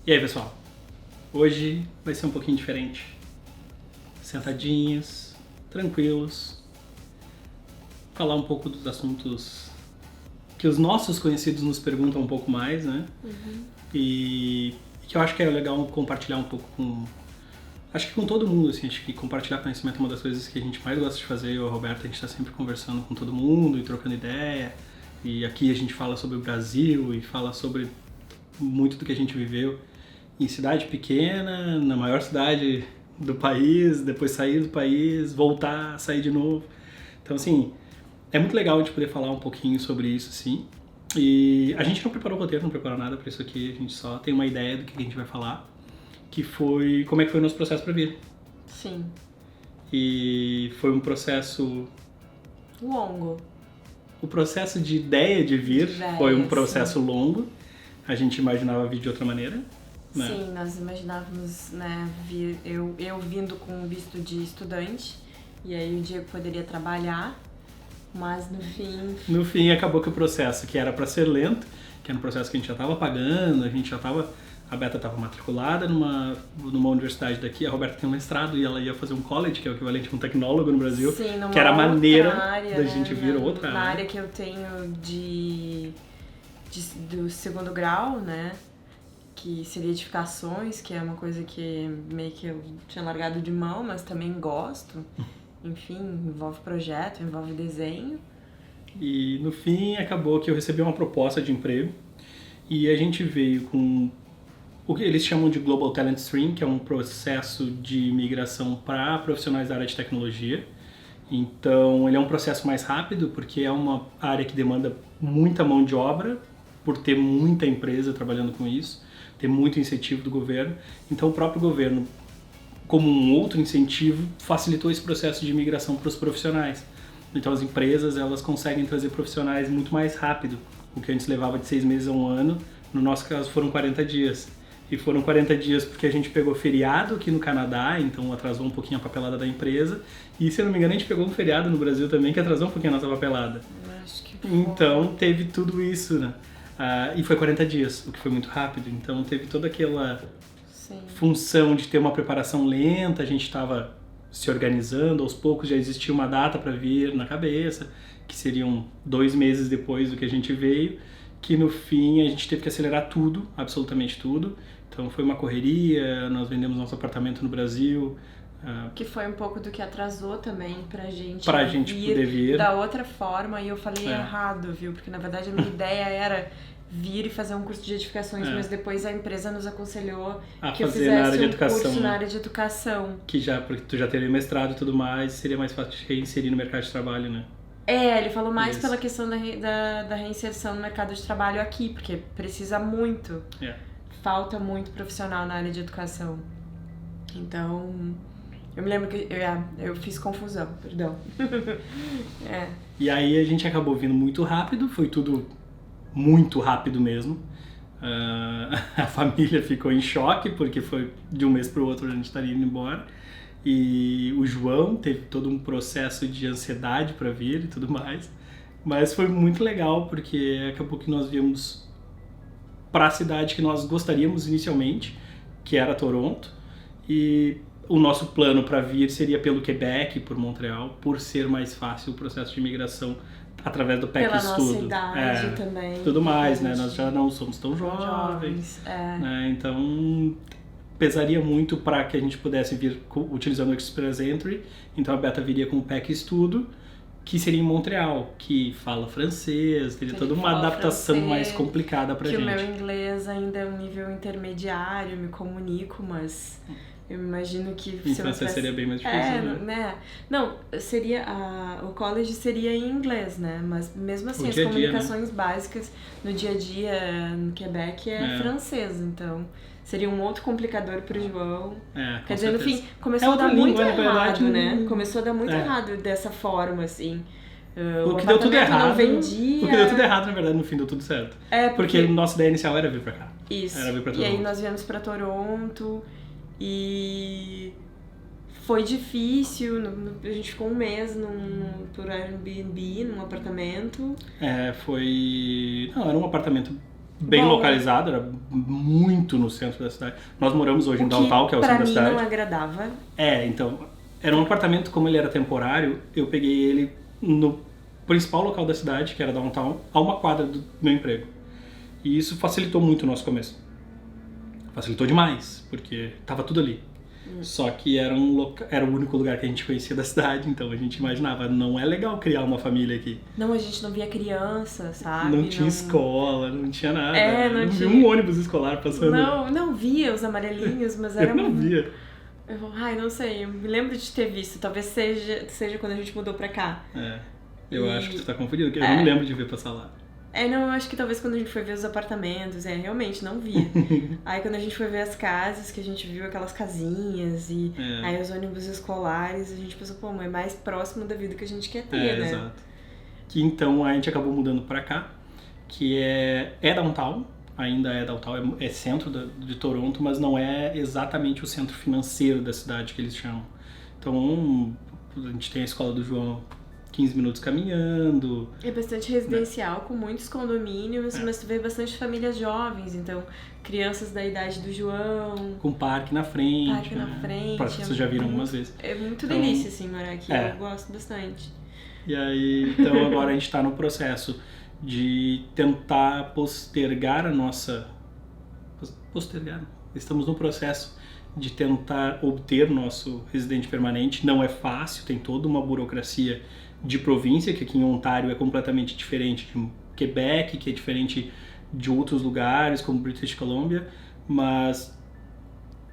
E aí, pessoal? Hoje vai ser um pouquinho diferente. Sentadinhos, tranquilos. Falar um pouco dos assuntos que os nossos conhecidos nos perguntam um pouco mais, né? E que eu acho que é legal compartilhar um pouco com... Acho que com todo mundo, assim. Acho que compartilhar conhecimento é uma das coisas que a gente mais gosta de fazer. Eu e o Roberto, a gente está sempre conversando com todo mundo e trocando ideia. E aqui a gente fala sobre o Brasil e fala sobre muito do que a gente viveu em cidade pequena, na maior cidade do país, depois sair do país, voltar, sair de novo. Então, assim, é muito legal a gente poder falar um pouquinho sobre isso, assim. E a gente não preparou o roteiro, não preparou nada para isso aqui, a gente só tem uma ideia do que a gente vai falar, que foi como é que foi o nosso processo para vir. Sim. E foi um processo... Longo. O processo de ideia de vir foi um processo longo. A gente imaginava vir de outra maneira. Né? Sim, nós imaginávamos, né, eu vindo com visto de estudante, e aí o Diego poderia trabalhar, mas no fim... No fim, acabou que o processo, que era para ser lento, que era um processo que a gente já estava pagando, a Beta estava matriculada numa universidade daqui, a Roberta tem um mestrado e ela ia fazer um college, que é o equivalente a um tecnólogo no Brasil, Sim, que era a maneira área, da gente vir outra na área. área que eu tenho do segundo grau, né? Que seria edificações, que é uma coisa que meio que eu tinha largado de mão, mas também gosto. Enfim, envolve projeto, envolve desenho. E no fim acabou que eu recebi uma proposta de emprego e a gente veio com o que eles chamam de Global Talent Stream, que é um processo de migração para profissionais da área de tecnologia. Então ele é um processo mais rápido porque é uma área que demanda muita mão de obra, por ter muita empresa trabalhando com isso, ter muito incentivo do governo. Então o próprio governo, como um outro incentivo, facilitou esse processo de migração para os profissionais. Então as empresas elas conseguem trazer profissionais muito mais rápido. O que antes levava de 6 meses a 1 ano, no nosso caso foram 40 dias. E foram 40 dias porque a gente pegou feriado aqui no Canadá, então atrasou um pouquinho a papelada da empresa. E se eu não me engano a gente pegou um feriado no Brasil também que atrasou um pouquinho a nossa papelada. Acho que então teve tudo isso, né? E foi 40 dias, o que foi muito rápido. Então teve toda aquela função de ter uma preparação lenta, a gente estava se organizando, aos poucos já existia uma data para vir na cabeça, que seriam 2 meses depois do que a gente veio, que no fim a gente teve que acelerar tudo, absolutamente tudo. Então foi uma correria, nós vendemos nosso apartamento no Brasil. Que foi um pouco do que atrasou também pra gente poder vir da outra forma, e eu falei errado, viu? Porque na verdade a minha ideia era vir e fazer um curso de edificações, mas depois a empresa nos aconselhou que eu fizesse curso na área de educação. Que já, porque tu já teria mestrado e tudo mais, seria mais fácil de reinserir no mercado de trabalho, né? Ele falou mais pela questão da reinserção no mercado de trabalho aqui, porque precisa muito, falta muito profissional na área de educação. Então, eu me lembro que eu fiz confusão, perdão. E aí a gente acabou vindo muito rápido, foi tudo muito rápido mesmo. A família ficou em choque, porque foi de um mês para o outro a gente estaria indo embora. E o João teve todo um processo de ansiedade para vir e tudo mais. Mas foi muito legal, porque acabou que nós viemos para a cidade que nós gostaríamos inicialmente, que era Toronto. E o nosso plano para vir seria pelo Quebec, por Montreal, por ser mais fácil o processo de imigração através do PEC Estudo. Pela nossa idade também. Tudo mais, né? Nós já não somos tão jovens. Né? Então pesaria muito para que a gente pudesse vir utilizando o Express Entry. Então a Beta viria com o PEC Estudo, que seria em Montreal, que fala francês, teria toda uma adaptação mais complicada pra gente. Que o meu inglês ainda é um nível intermediário, me comunico, mas eu imagino que... Em francês seria bem mais difícil, né? Não, seria o college seria em inglês, né? Mas mesmo assim, as comunicações básicas no dia a dia no Quebec é francês, então... Seria um outro complicador pro João. Quer dizer, no fim, começou a dar muito errado, né? Começou a dar muito errado dessa forma, assim. O que deu tudo errado. Não vendia. O que deu tudo errado, na verdade, no fim deu tudo certo. Porque a nossa ideia inicial era vir pra cá. Isso. Era vir pra Toronto. E aí nós viemos pra Toronto e foi difícil. A gente ficou 1 mês por Airbnb, num apartamento. Não, era um apartamento bem localizado, era muito no centro da cidade. Nós moramos hoje em Downtown, que é o centro da cidade. Pra mim não agradava. Então, era um apartamento, como ele era temporário, eu peguei ele no principal local da cidade, que era Downtown, a uma quadra do meu emprego. E isso facilitou muito o nosso começo. Facilitou demais, porque tava tudo ali. Só que era o único lugar que a gente conhecia da cidade, então a gente imaginava, não é legal criar uma família aqui. Não, a gente não via criança, sabe? Não tinha escola, não tinha nada. Não via um ônibus escolar passando. Não via os amarelinhos, mas era... Eu não via. Não sei, eu me lembro de ter visto, talvez seja quando a gente mudou pra cá. Eu acho que tu tá confundido, porque eu não me lembro de ver passar lá. Eu acho que talvez quando a gente foi ver os apartamentos, realmente, não via. Aí quando a gente foi ver as casas, que a gente viu aquelas casinhas e aí os ônibus escolares, a gente pensou, é mais próximo da vida que a gente quer ter, né? Exato. Que então a gente acabou mudando pra cá, que é Downtown, ainda é Downtown, é centro de Toronto, mas não é exatamente o centro financeiro da cidade que eles chamam. Então a gente tem a escola do João 15 minutos caminhando. É bastante residencial, com muitos condomínios, mas tu vê bastante famílias jovens, então crianças da idade do João. Com parque na frente. Parque na frente. Parque que vocês já viram algumas vezes. É muito delícia, assim, morar aqui. Eu gosto bastante. E aí, então agora a gente tá no processo de tentar postergar a nossa... Estamos no processo de tentar obter nosso residente permanente. Não é fácil, tem toda uma burocracia de província, que aqui em Ontário é completamente diferente de Quebec, que é diferente de outros lugares, como British Columbia, mas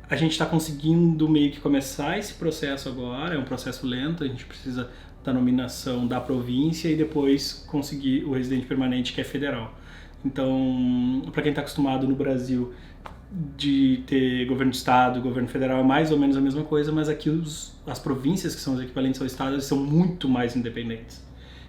a gente está conseguindo meio que começar esse processo agora. É um processo lento, a gente precisa da nominação da província e depois conseguir o residente permanente, que é federal. Então, para quem está acostumado no Brasil de ter governo de estado, governo federal, é mais ou menos a mesma coisa, mas aqui as províncias, que são os equivalentes ao estado, eles são muito mais independentes.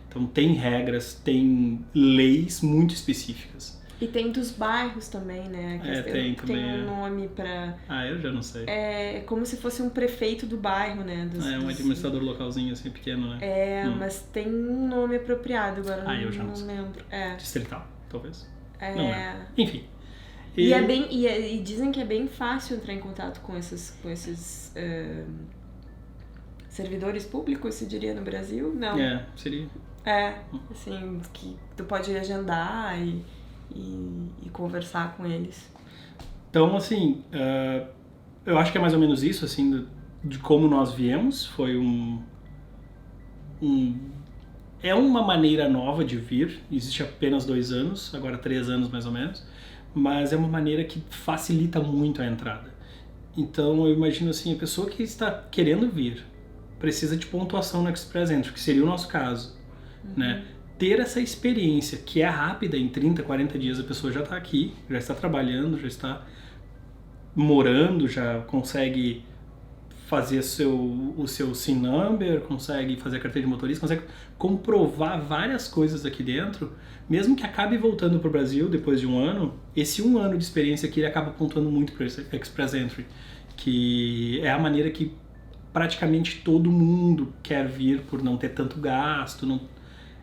Então tem regras, tem leis muito específicas. E tem dos bairros também, né? Tem também. Tem um nome pra... eu já não sei. É como se fosse um prefeito do bairro, né? Um administrador localzinho assim, pequeno, né? Mas tem um nome apropriado, agora eu já não lembro. Distrital, talvez. Não é. Enfim. E dizem que é bem fácil entrar em contato com esses servidores públicos, se diria no Brasil? Não. Seria. Assim, que tu pode agendar e conversar com eles. Então, assim, eu acho que é mais ou menos isso, assim, de como nós viemos. Foi é uma maneira nova de vir. Existe apenas 2 anos, agora 3 anos mais ou menos. Mas é uma maneira que facilita muito a entrada. Então eu imagino assim, a pessoa que está querendo vir precisa de pontuação no Express Entry, que seria o nosso caso, né? Ter essa experiência que é rápida, em 30, 40 dias a pessoa já está aqui, já está trabalhando, já está morando, já consegue fazer o seu SIN number, consegue fazer a carteira de motorista, consegue comprovar várias coisas aqui dentro. Mesmo que acabe voltando para o Brasil depois de 1 ano, esse 1 ano de experiência aqui ele acaba pontuando muito para esse Express Entry, que é a maneira que praticamente todo mundo quer vir por não ter tanto gasto.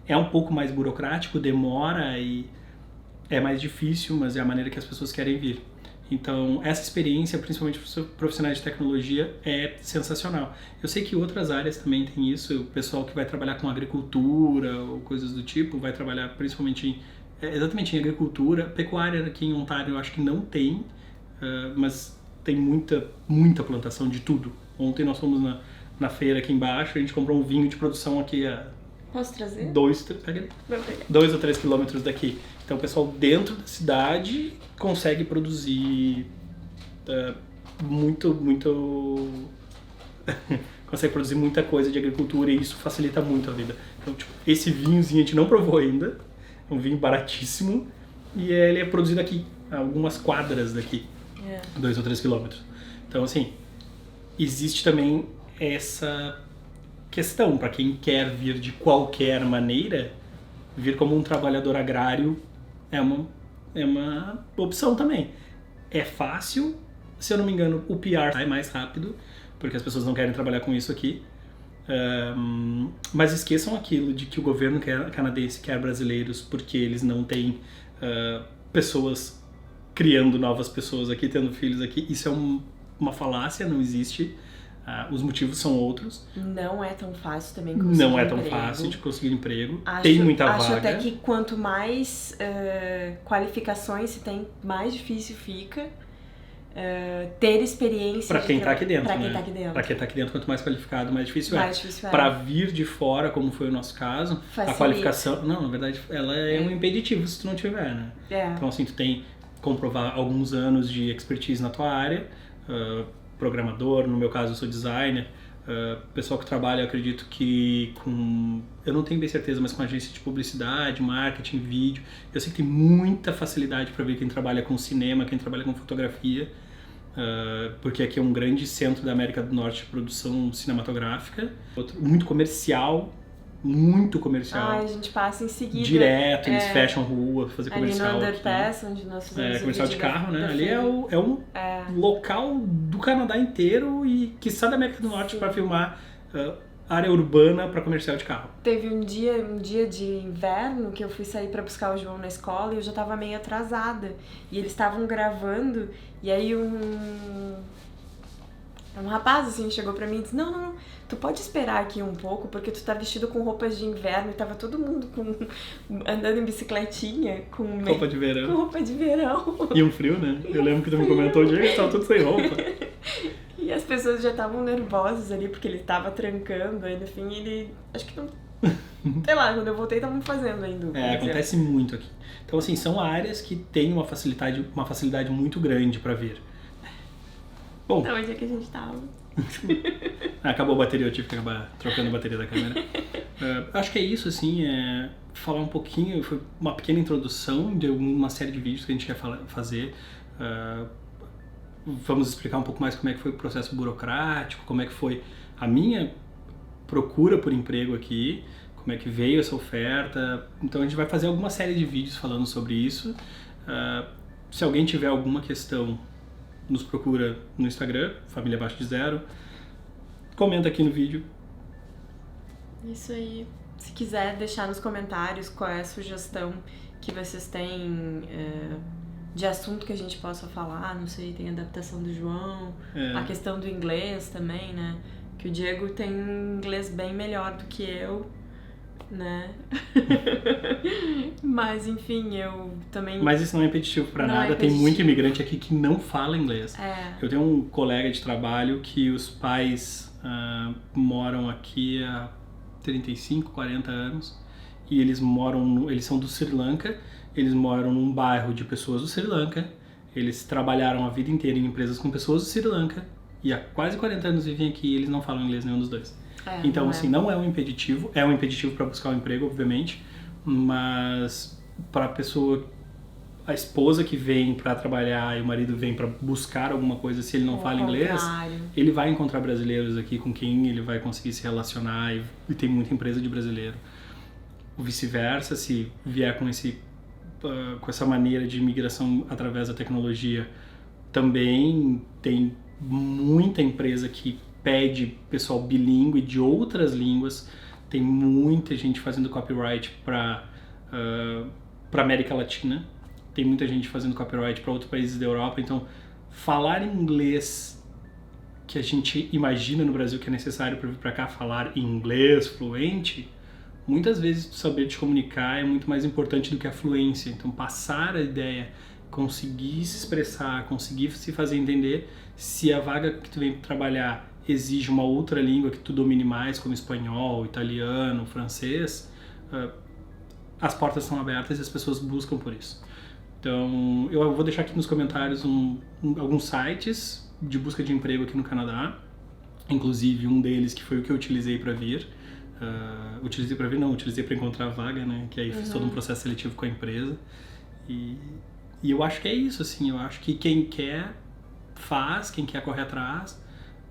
É um pouco mais burocrático, demora e é mais difícil, mas é a maneira que as pessoas querem vir. Então, essa experiência, principalmente para os profissionais de tecnologia, é sensacional. Eu sei que outras áreas também tem isso. O pessoal que vai trabalhar com agricultura ou coisas do tipo, vai trabalhar principalmente exatamente em agricultura. Pecuária aqui em Ontário eu acho que não tem, mas tem muita plantação de tudo. Ontem nós fomos na feira aqui embaixo, a gente comprou um vinho de produção aqui Posso trazer? 2 ou 3 quilômetros daqui. Então o pessoal dentro da cidade consegue produzir consegue produzir muita coisa de agricultura e isso facilita muito a vida. Então, tipo, esse vinhozinho a gente não provou ainda, é um vinho baratíssimo e ele é produzido aqui, a algumas quadras daqui, 2 ou 3 quilômetros. Então, assim, existe também essa questão para quem quer vir de qualquer maneira, vir como um trabalhador agrário é uma opção também. É fácil, se eu não me engano, o PR sai mais rápido, porque as pessoas não querem trabalhar com isso aqui. Mas esqueçam aquilo de que o governo canadense quer brasileiros porque eles não têm pessoas criando novas pessoas aqui, tendo filhos aqui. Isso é uma falácia, não existe. Os motivos são outros. Não é tão fácil também conseguir emprego. Não é tão fácil de conseguir emprego. Tem muita vaga. Acho até que quanto mais qualificações se tem, mais difícil fica ter experiência. Pra quem tá aqui dentro, Pra né? quem tá aqui dentro. Pra quem tá aqui dentro, quanto mais qualificado, mais difícil mais difícil é. Pra vir de fora, como foi o nosso caso, facilita. A qualificação... Não, na verdade, ela é um impeditivo se tu não tiver, né? Então, assim, tu tem que comprovar alguns anos de expertise na tua área, programador, no meu caso eu sou designer, pessoal que trabalha, eu acredito que com... Eu não tenho bem certeza, mas com agência de publicidade, marketing, vídeo, eu sei que tem muita facilidade para ver quem trabalha com cinema, quem trabalha com fotografia, porque aqui é um grande centro da América do Norte de produção cinematográfica, muito comercial. A gente passa em seguida. Direto, eles fecham rua, fazer comercial. Ali no Underpass, onde nós fizemos comercial de carro, né? Ali é um local do Canadá inteiro e quiçá da América do Norte para filmar área urbana para comercial de carro. Teve um dia de inverno que eu fui sair para buscar o João na escola e eu já tava meio atrasada. E eles estavam gravando e aí um rapaz assim chegou pra mim e disse: não, tu pode esperar aqui um pouco porque tu tá vestido com roupas de inverno. E tava todo mundo andando em bicicletinha com roupa de verão. Com roupa de verão. E um frio, né? Eu lembro que tu me comentou, gente, tava tudo sem roupa. E as pessoas já estavam nervosas ali porque ele tava trancando. Aí no fim ele... Acho que não... Sei lá, quando eu voltei estavam fazendo ainda. Acontece muito aqui. Então assim, são áreas que têm uma facilidade muito grande pra ver. Bom, então, onde é que a gente tava? Acabou a bateria, eu tive que acabar trocando a bateria da câmera. Acho que é isso, assim, falar um pouquinho, foi uma pequena introdução de uma série de vídeos que a gente quer fazer. Vamos explicar um pouco mais como é que foi o processo burocrático, como é que foi a minha procura por emprego aqui, como é que veio essa oferta. Então a gente vai fazer alguma série de vídeos falando sobre isso. Se alguém tiver alguma questão, nos procura no Instagram, Família Abaixo de Zero. Comenta aqui no vídeo. Isso aí. Se quiser deixar nos comentários qual é a sugestão que vocês têm de assunto que a gente possa falar, não sei, tem a adaptação do João, a questão do inglês também, né? Que o Diego tem um inglês bem melhor do que eu, né? Mas enfim, eu também... Mas isso não é impeditivo pra nada, tem muito imigrante aqui que não fala inglês. Eu tenho um colega de trabalho que os pais moram aqui há 35, 40 anos e eles são do Sri Lanka, eles moram num bairro de pessoas do Sri Lanka, eles trabalharam a vida inteira em empresas com pessoas do Sri Lanka e há quase 40 anos vivem aqui e eles não falam inglês nenhum dos dois. Então, assim, não é um impeditivo, é um impeditivo para buscar um emprego, obviamente, mas para a pessoa, a esposa que vem para trabalhar e o marido vem para buscar alguma coisa, se ele não fala inglês, ele vai encontrar brasileiros aqui com quem ele vai conseguir se relacionar e tem muita empresa de brasileiro. O vice-versa, se vier com essa maneira de imigração através da tecnologia, também tem muita empresa que pede pessoal bilíngue de outras línguas, tem muita gente fazendo copyright para América Latina, tem muita gente fazendo copyright para outros países da Europa, então falar inglês que a gente imagina no Brasil que é necessário para vir para cá falar inglês fluente, muitas vezes saber te comunicar é muito mais importante do que a fluência, então passar a ideia, conseguir se expressar, conseguir se fazer entender, se a vaga que tu vem trabalhar exige uma outra língua que tu domine mais, como espanhol, italiano, francês, as portas são abertas e as pessoas buscam por isso. Então, eu vou deixar aqui nos comentários alguns sites de busca de emprego aqui no Canadá, inclusive um deles que foi o que eu utilizei para vir. Utilizei para encontrar a vaga, né? Que aí fiz todo um processo seletivo com a empresa. E eu acho que é isso, assim, eu acho que quem quer faz, quem quer correr atrás.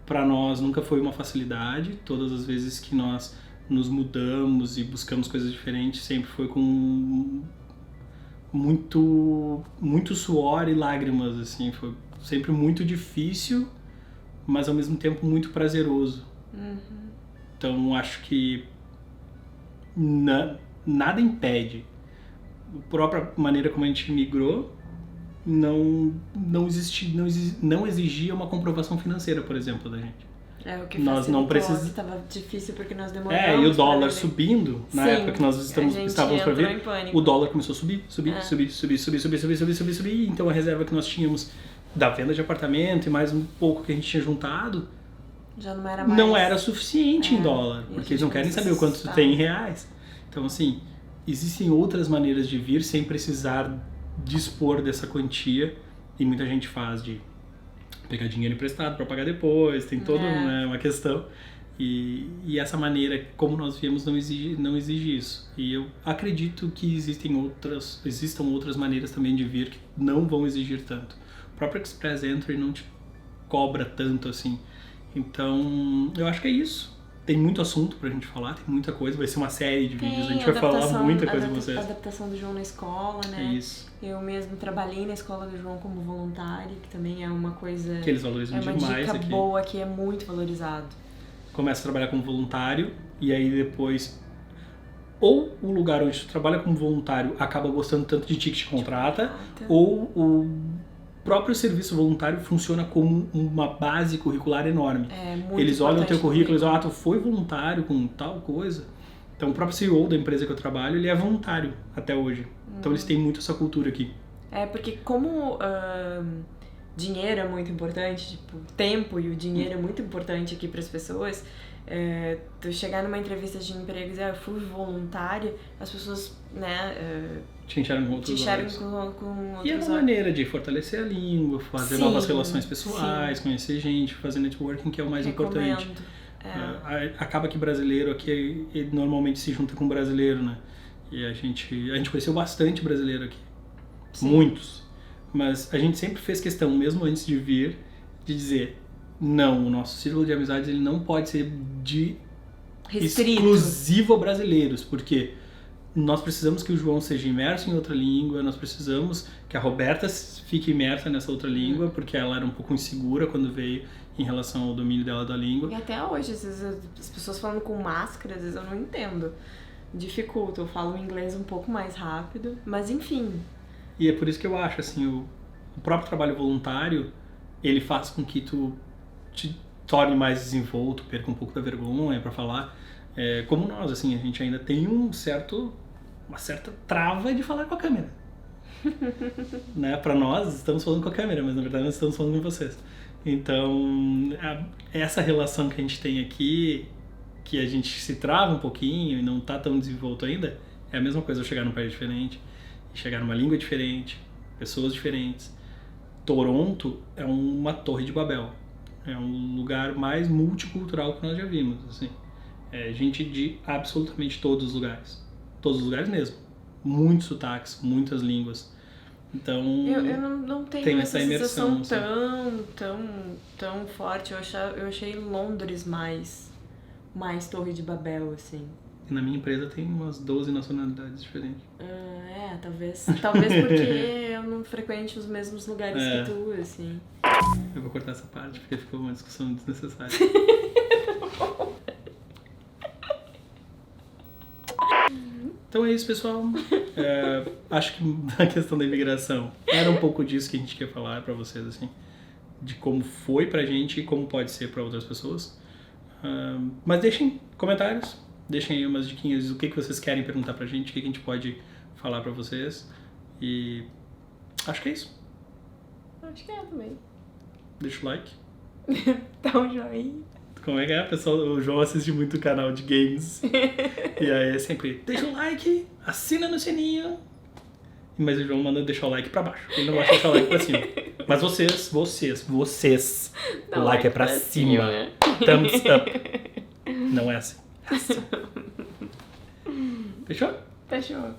Para nós nunca foi uma facilidade, todas as vezes que nós nos mudamos e buscamos coisas diferentes, sempre foi com muito suor e lágrimas, assim, foi sempre muito difícil, mas ao mesmo tempo muito prazeroso. Então acho que nada impede a própria maneira como a gente migrou não exigia uma comprovação financeira, por exemplo, da gente. O que nós não precisamos. Estava difícil porque nós demoramos. E o dólar subindo, na época que nós estávamos para ver, o dólar começou a subir. Então a reserva que nós tínhamos da venda de apartamento e mais um pouco que a gente tinha juntado, já não era mais. Não era suficiente em dólar, porque eles não querem saber o quanto tu tem em reais. Então, assim, existem outras maneiras de vir sem precisar dispor dessa quantia, e muita gente faz de pegar dinheiro emprestado para pagar depois, tem toda uma questão. E essa maneira, como nós viemos, não exige isso. E eu acredito que existam outras maneiras também de vir que não vão exigir tanto. O próprio Express Entry não te cobra tanto assim. Então, eu acho que é isso. Tem muito assunto pra gente falar, tem muita coisa. Vai ser uma série de vídeos, a gente vai falar muita coisa com vocês. A adaptação do João na escola, né? É isso. Eu mesmo trabalhei na escola do João como voluntária, que também é uma coisa... Que eles valorizam demais aqui. É uma dica boa que é muito valorizado. Começa a trabalhar como voluntário, e aí depois... Ou o lugar onde tu trabalha como voluntário acaba gostando tanto de ti que te contrata, ou o próprio serviço voluntário funciona como uma base curricular enorme. Eles olham o teu currículo e dizem, tu foi voluntário com tal coisa. Então o próprio CEO da empresa que eu trabalho, ele é voluntário até hoje. Então eles têm muito essa cultura aqui. Porque como dinheiro é muito importante, tipo, tempo e o dinheiro é muito importante aqui para as pessoas, tu chegar numa entrevista de emprego e dizer, eu fui voluntária, as pessoas, né... Te enxergam com outros olhos. E é uma maneira de fortalecer a língua, fazer novas relações pessoais, conhecer gente, fazer networking, que é o mais importante. Acaba que brasileiro aqui normalmente se junta com brasileiro, né? E a gente conheceu bastante brasileiro aqui. Sim. Muitos. Mas a gente sempre fez questão, mesmo antes de vir, de dizer, não, o nosso círculo de amizades ele não pode ser exclusivo a brasileiros, porque nós precisamos que o João seja imerso em outra língua, nós precisamos que a Roberta fique imersa nessa outra língua, porque ela era um pouco insegura quando veio em relação ao domínio dela da língua. E até hoje, às vezes, as pessoas falando com máscara, às vezes eu não entendo. Dificulta, eu falo inglês um pouco mais rápido, mas enfim. E é por isso que eu acho, assim, o próprio trabalho voluntário, ele faz com que tu te torne mais desenvolto, perca um pouco da vergonha pra falar. Como nós, assim, a gente ainda tem uma certa trava de falar com a câmera. Né? Pra nós, estamos falando com a câmera, mas na verdade nós estamos falando com vocês. Então, essa relação que a gente tem aqui, que a gente se trava um pouquinho e não tá tão desenvolto ainda, é a mesma coisa eu chegar num país diferente, chegar numa língua diferente, pessoas diferentes. Toronto é uma torre de Babel. É um lugar mais multicultural que nós já vimos, assim. É gente de absolutamente todos os lugares. Todos os lugares mesmo. Muitos sotaques, muitas línguas. Então, eu não tenho essa imersão tão forte. Eu achei Londres mais Torre de Babel, assim. E na minha empresa tem umas 12 nacionalidades diferentes. Talvez porque eu não frequente os mesmos lugares que tu, assim. Eu vou cortar essa parte porque ficou uma discussão desnecessária. Então é isso, pessoal. Acho que na questão da imigração era um pouco disso que a gente quer falar pra vocês, assim, de como foi pra gente e como pode ser pra outras pessoas. Mas deixem comentários, deixem aí umas diquinhas do que vocês querem perguntar pra gente, o que a gente pode falar pra vocês. E acho que é isso. Acho que é também. Deixa o like. Dá um joinha. Como é que é, pessoal? O João assiste muito canal de games. E aí é sempre, deixa o like, assina no sininho. Mas o João manda deixar o like pra baixo. Ele não gosta de deixar o like pra cima. Mas vocês. O like é pra cima. Né? Thumbs up. Não é assim. É assim. Fechou? Fechou.